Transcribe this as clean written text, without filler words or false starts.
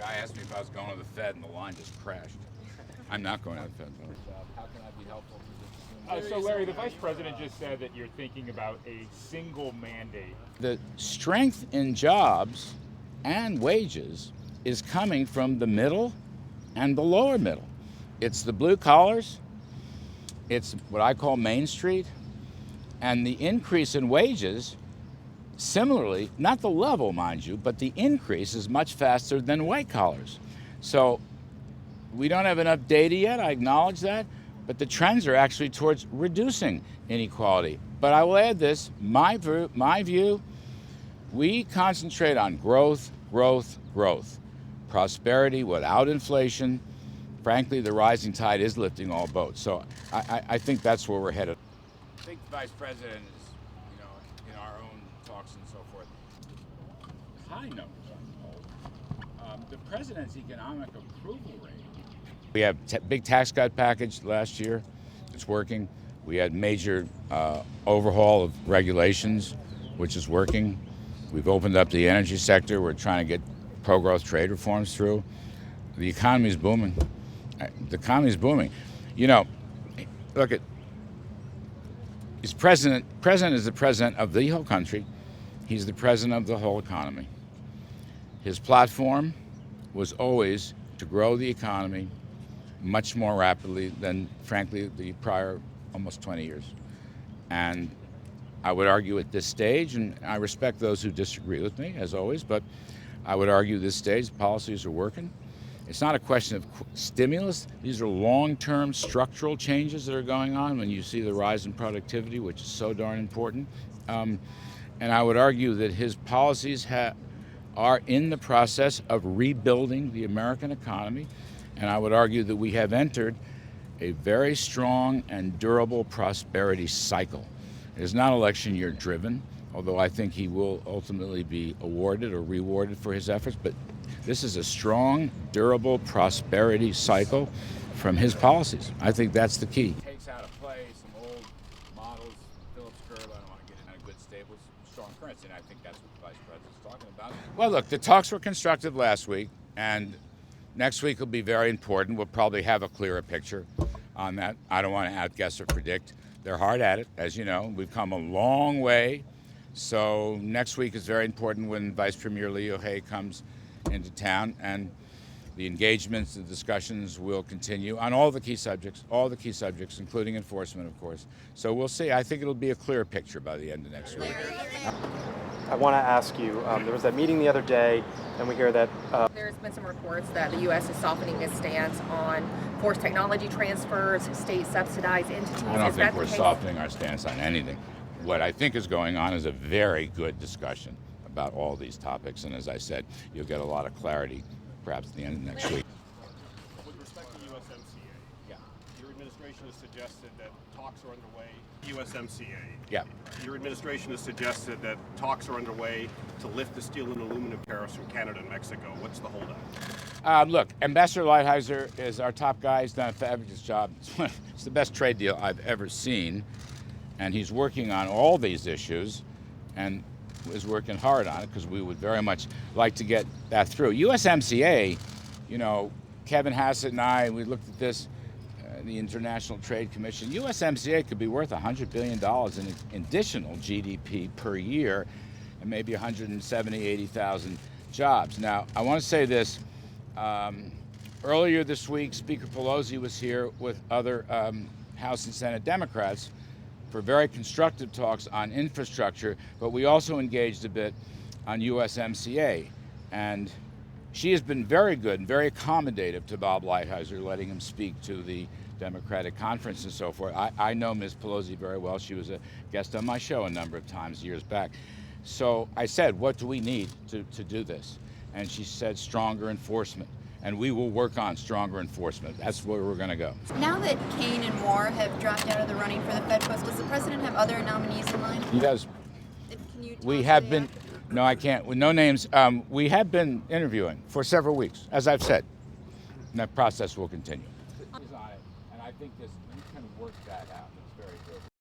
guy asked me if I was going to the Fed, and the line just crashed. I'm not going to the Fed. How can I be helpful to this? So Larry, the Vice President just said that you're thinking about a single mandate. The strength in jobs and wages is coming from the middle and the lower middle. It's the blue collars, it's what I call Main Street, and the increase in wages, similarly, not the level, mind you, but the increase is much faster than white collars. So we don't have enough data yet, I acknowledge that, but the trends are actually towards reducing inequality. But I will add this, my view, we concentrate on growth, growth, growth. Prosperity without inflation. Frankly, the rising tide is lifting all boats. So I think that's where we're headed. I think the Vice President is, in our own talks and so forth, high numbers on the President's economic approval rate. We have big tax cut package last year. It's working. We had major overhaul of regulations, which is working. We've opened up the energy sector. We're trying to get pro-growth trade reforms through. The economy is booming. The economy is booming. Look at, president is the president of the whole country. He's the president of the whole economy. His platform was always to grow the economy much more rapidly than, frankly, the prior almost 20 years. And I would argue at this stage, and I respect those who disagree with me, as always, but I would argue this stage, policies are working. It's not a question of stimulus. These are long-term structural changes that are going on when you see the rise in productivity, which is so darn important. And I would argue that his policies are in the process of rebuilding the American economy. And I would argue that we have entered a very strong and durable prosperity cycle. It is not election year driven, although I think he will ultimately be awarded or rewarded for his efforts. But this is a strong, durable prosperity cycle from his policies. I think that's the key. Takes out of play some old models, Phillips curve. I don't want to get in a good, stable, strong currency, and I think that's what the Vice President's talking about. Well, look, the talks were constructive last week, and next week will be very important. We'll probably have a clearer picture on that. I don't want to outguess or predict. They're hard at it, as you know. We've come a long way. So next week is very important when Vice Premier Leo Hay comes into town, and the engagements, the discussions will continue on all the key subjects, including enforcement, of course. So we'll see. I think it'll be a clear picture by the end of next week. I want to ask you, there was that meeting the other day, and we hear that there's been some reports that the U.S. is softening its stance on forced technology transfers, state-subsidized entities. I don't think we're softening our stance on anything. What I think is going on is a very good discussion about all these topics, and as I said, you'll get a lot of clarity perhaps at the end of next week. With respect to USMCA, your administration has suggested that talks are underway. USMCA. Yeah. Your administration has suggested that talks are underway to lift the steel and aluminum tariffs from Canada and Mexico. What's the holdup? Look, Ambassador Lighthizer is our top guy. He's done a fabulous job. It's the best trade deal I've ever seen, and he's working on all these issues and is working hard on it because we would very much like to get that through. USMCA, Kevin Hassett and I, we looked at this, the International Trade Commission. USMCA could be worth $100 billion in additional GDP per year and maybe 80,000 jobs. Now, I want to say this. Earlier this week, Speaker Pelosi was here with other House and Senate Democrats for very constructive talks on infrastructure, but we also engaged a bit on USMCA. And she has been very good and very accommodative to Bob Lighthizer, letting him speak to the Democratic conference and so forth. I know Ms. Pelosi very well. She was a guest on my show a number of times years back. So I said, what do we need to do this? And she said, stronger enforcement. And we will work on stronger enforcement. That's where we're going to go. Now that Kaine and Moore have dropped out of the running for the Fed post, does the president have other nominees in mind? He does. Can you We have been, no, I can't, with no names. We have been interviewing for several weeks, as I've said. And that process will continue. And I think we can work that out.